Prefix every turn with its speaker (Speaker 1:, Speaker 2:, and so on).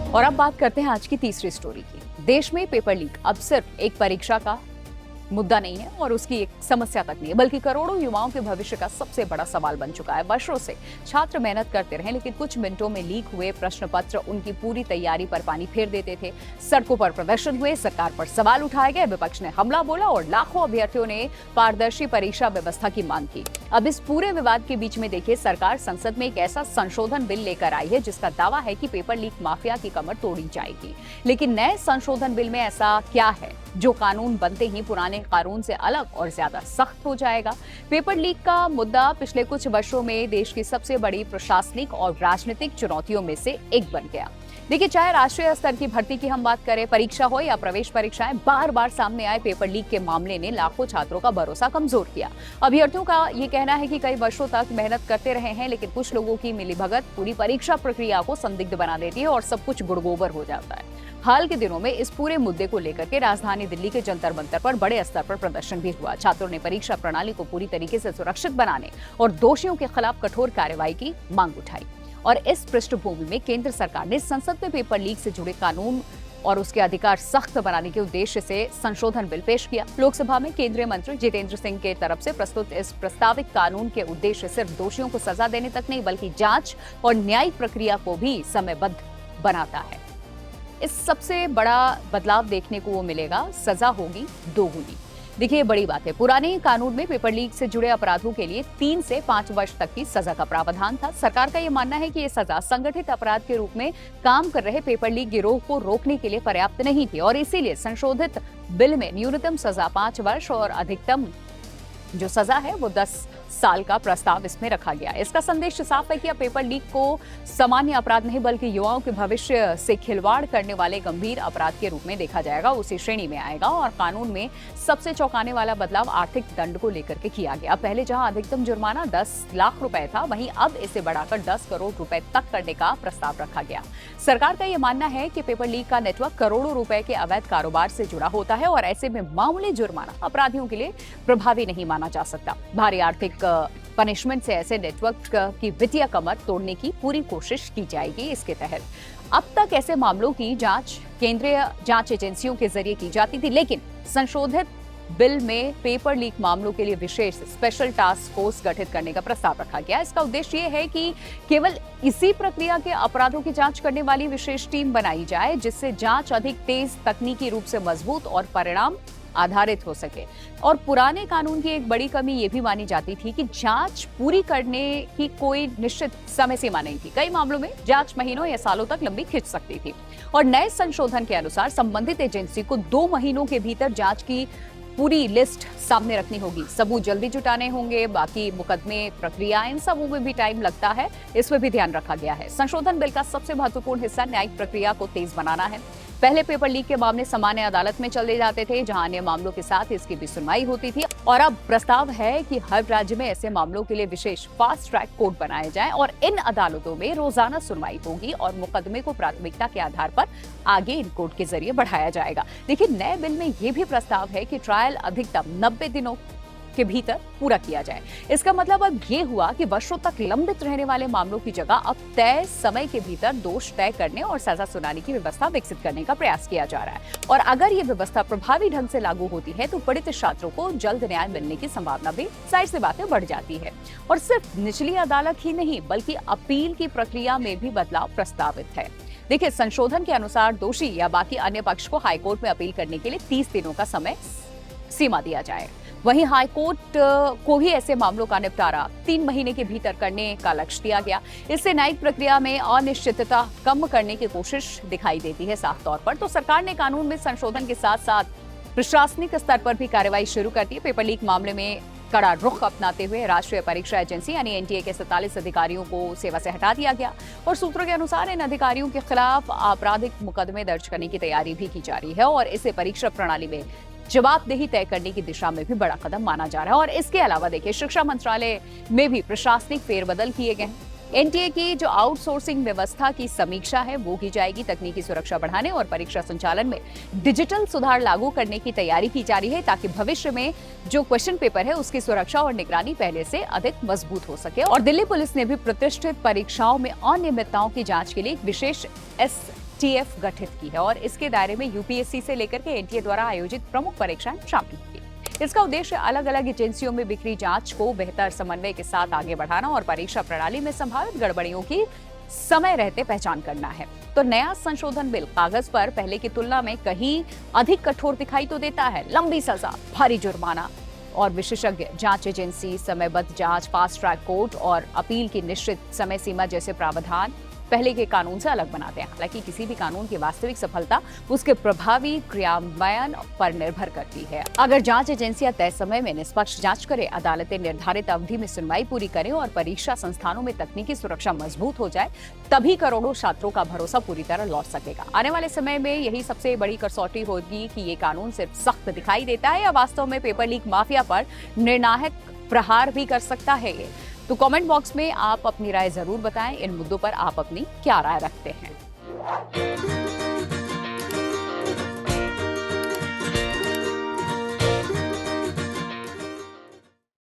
Speaker 1: और अब बात करते हैं आज की तीसरी स्टोरी की। देश में पेपर लीक अब सिर्फ एक परीक्षा का मुद्दा नहीं है और उसकी एक समस्या तक नहीं है, बल्कि करोड़ों युवाओं के भविष्य का सबसे बड़ा सवाल बन चुका है। वर्षों से छात्र मेहनत करते रहे, लेकिन कुछ मिनटों में लीक हुए प्रश्न पत्र उनकी पूरी तैयारी पर पानी फेर देते थे। सड़कों पर प्रदर्शन हुए, सरकार पर सवाल उठाए गए, विपक्ष ने हमला बोला और लाखों अभ्यर्थियों ने पारदर्शी परीक्षा व्यवस्था की मांग की। अब इस पूरे विवाद के बीच में देखिए, सरकार संसद में एक ऐसा संशोधन बिल लेकर आई है जिसका दावा है कि पेपर लीक माफिया की कमर तोड़ी जाएगी। लेकिन नए संशोधन बिल में ऐसा क्या है जो कानून बनते ही पुराने कानून से अलग और ज्यादा सख्त हो जाएगा? पेपर लीक का मुद्दा पिछले कुछ वर्षों में देश की सबसे बड़ी प्रशासनिक और राजनीतिक चुनौतियों में से एक बन गया। देखिए, चाहे राष्ट्रीय स्तर की भर्ती की हम बात करें, परीक्षा हो या प्रवेश परीक्षाएं, बार बार सामने आए पेपर लीक के मामले ने लाखों छात्रों का भरोसा कमजोर किया। अभ्यर्थियों का ये कहना है कि कई वर्षों तक मेहनत करते रहे हैं, लेकिन कुछ लोगों की मिलीभगत पूरी परीक्षा प्रक्रिया को संदिग्ध बना देती है और सब कुछ गुड़गोबर हो जाता है। हाल के दिनों में इस पूरे मुद्दे को लेकर के राजधानी दिल्ली के जंतर मंतर पर बड़े स्तर पर प्रदर्शन भी हुआ। छात्रों ने परीक्षा प्रणाली को पूरी तरीके से सुरक्षित बनाने और दोषियों के खिलाफ कठोर कार्रवाई की मांग उठाई। और इस पृष्ठभूमि में केंद्र सरकार ने संसद में पेपर लीक से जुड़े कानून और उसके अधिकार सख्त बनाने के उद्देश्य से संशोधन बिल पेश किया। लोकसभा में केंद्रीय मंत्री जितेंद्र सिंह के तरफ से प्रस्तुत इस प्रस्तावित कानून के उद्देश्य सिर्फ दोषियों को सजा देने तक नहीं, बल्कि जांच और न्यायिक प्रक्रिया को भी समयबद्ध बनाता है। इस सबसे बड़ा बदलाव देखने को वो मिलेगा, सजा होगी दोगुनी। देखिए, बड़ी बात है। पुराने कानून में पेपर लीक से जुड़े अपराधों के लिए 3 से 5 वर्ष तक की सजा का प्रावधान था। सरकार का ये मानना है कि ये सजा संगठित अपराध के रूप में काम कर रहे पेपर लीक गिरोह को रोकने के लिए पर्याप्त नहीं थी और इसीलिए संशोधित बिल में न्यूनतम सजा 5 वर्ष और अधिकतम जो सजा है वो 10 साल का प्रस्ताव इसमें रखा गया। इसका संदेश साफ है कि अब पेपर लीक को सामान्य अपराध नहीं, बल्कि युवाओं के भविष्य से खिलवाड़ करने वाले गंभीर अपराध के रूप में देखा जाएगा, उसी श्रेणी में आएगा। और कानून में सबसे चौंकाने वाला बदलाव आर्थिक दंड को लेकर के किया गया। पहले जहां अधिकतम जुर्माना 10 लाख रुपए था, वहीं अब इसे बढ़ाकर 10 करोड़ रुपए तक करने का प्रस्ताव रखा गया। सरकार का यह मानना है कि पेपर लीक का नेटवर्क करोड़ों रुपए के अवैध कारोबार से जुड़ा होता है और ऐसे में मामूली जुर्माना अपराधियों के लिए प्रभावी नहीं माना जा सकता। भारी आर्थिक पनिशमेंट से ऐसे नेटवर्क की वित्तीय कमर तोड़ने की पूरी कोशिश की जाएगी। इसके तहत अब तक ऐसे मामलों की जांच केंद्रीय जांच एजेंसियों के जरिए की जाती थी, लेकिन संशोधित बिल में पेपर लीक मामलों के लिए विशेष स्पेशल टास्क फोर्स गठित करने का प्रस्ताव रखा गया। इसका उद्देश्य ये है कि केवल इसी प्रक्रिया के अपराधों की जांच करने वाली विशेष टीम बनाई जाए, जिससे जांच अधिक तेज, तकनीकी रूप से मजबूत और परिणाम आधारित हो सके। और पुराने कानून की एक बड़ी कमी ये भी मानी जाती थी कि जांच पूरी करने की कोई निश्चित समय सीमा नहीं थी। कई मामलों में जांच महीनों या सालों तक लंबी खिंच सकती थी और नए संशोधन के अनुसार संबंधित एजेंसी को 2 महीनों के भीतर जांच की पूरी लिस्ट सामने रखनी होगी। सबूत जल्दी जुटाने होंगे, बाकी मुकदमे, प्रक्रिया, इन सबों में भी टाइम लगता है, इसमें भी ध्यान रखा गया है। संशोधन बिल का सबसे महत्वपूर्ण हिस्सा न्यायिक प्रक्रिया को तेज बनाना है। पहले पेपर लीक के मामले सामान्य अदालत में चले जाते थे, जहां अन्य मामलों के साथ इसकी भी सुनवाई होती थी। और अब प्रस्ताव है कि हर राज्य में ऐसे मामलों के लिए विशेष फास्ट ट्रैक कोर्ट बनाए जाएं और इन अदालतों में रोजाना सुनवाई होगी और मुकदमे को प्राथमिकता के आधार पर आगे इन कोर्ट के जरिए बढ़ाया जाएगा। देखिए, नए बिल में यह भी प्रस्ताव है कि ट्रायल अधिकतम 90 दिनों के भीतर पूरा किया जाए। इसका मतलब अब ये हुआ कि वर्षों तक लंबित रहने वाले मामलों की जगह अब तय समय के भीतर दोष तय करने और सजा सुनाने की व्यवस्था विकसित करने का प्रयास किया जा रहा है। और अगर ये व्यवस्था प्रभावी ढंग से लागू होती है तो पीड़ित छात्रों को जल्द न्याय मिलने की संभावना भी जाहिर सी बातें बढ़ जाती है। और सिर्फ निचली अदालत ही नहीं, बल्कि अपील की प्रक्रिया में भी बदलाव प्रस्तावित है। देखिए, संशोधन के अनुसार दोषी या बाकी अन्य पक्ष को हाईकोर्ट में अपील करने के लिए 30 दिनों का समय सीमा दिया जाए। वहीं हाईकोर्ट को भी ऐसे मामलों का निपटारा 3 महीने के भीतर करने का लक्ष्य दिया गया। इससे न्यायिक प्रक्रिया में अनिश्चितता कम करने की कोशिश दिखाई देती है साफ तौर पर। तो सरकार ने कानून में संशोधन के साथ साथ प्रशासनिक स्तर पर भी कार्रवाई शुरू कर दी। पेपर लीक मामले में कड़ा रुख अपनाते हुए राष्ट्रीय परीक्षा एजेंसी यानी एनटीए के 47 अधिकारियों को सेवा से हटा दिया गया और सूत्रों के अनुसार इन अधिकारियों के खिलाफ आपराधिक मुकदमे दर्ज करने की तैयारी भी की जा रही है और इसे परीक्षा प्रणाली में जवाबदेही तय करने की दिशा में भी बड़ा कदम माना जा रहा है। और इसके अलावा देखिए, शिक्षा मंत्रालय में भी प्रशासनिक फेरबदल किए गए हैं। एनटीए की जो आउटसोर्सिंग व्यवस्था की समीक्षा है वो की जाएगी। तकनीकी सुरक्षा बढ़ाने और परीक्षा संचालन में डिजिटल सुधार लागू करने की तैयारी की जा रही है ताकि भविष्य में जो क्वेश्चन पेपर है उसकी सुरक्षा और निगरानी पहले से अधिक मजबूत हो सके। और दिल्ली पुलिस ने भी प्रतिष्ठित परीक्षाओं में अनियमितताओं की जांच के लिए एक विशेष एसटीएफ गठित की है और इसके दायरे में यूपीएससी से लेकर के एनटीए द्वारा आयोजित प्रमुख परीक्षाएं शामिल होंगी। इसका उद्देश्य अलग अलग एजेंसियों में बिखरी जांच को बेहतर समन्वय के साथ आगे बढ़ाना और परीक्षा प्रणाली में संभावित गड़बड़ियों की समय रहते पहचान करना है। तो नया संशोधन बिल कागज पर पहले की तुलना में कहीं अधिक कठोर दिखाई तो देता है। लंबी सजा, भारी जुर्माना और विशेषज्ञ जांच एजेंसी, समयबद्ध जांच, फास्ट ट्रैक कोर्ट और अपील की निश्चित समय सीमा जैसे प्रावधान पहले के कानून से अलग बनाते हैं। हालांकि किसी भी कानून की वास्तविक सफलता उसके प्रभावी क्रियान्वयन पर निर्भर करती है। अगर जांच एजेंसियां तय समय में निष्पक्ष जांच करें, अदालतें निर्धारित अवधि में सुनवाई पूरी करें और परीक्षा संस्थानों में तकनीकी सुरक्षा मजबूत हो जाए, तभी करोड़ों छात्रों का भरोसा पूरी तरह लौट सकेगा। आने वाले समय में यही सबसे बड़ी कसौटी होगी कि ये कानून सिर्फ सख्त दिखाई देता है या वास्तव में पेपर लीक माफिया पर निर्णायक प्रहार भी कर सकता है। ये तो कमेंट बॉक्स में आप अपनी राय जरूर बताएं। इन मुद्दों पर आप अपनी क्या राय रखते हैं।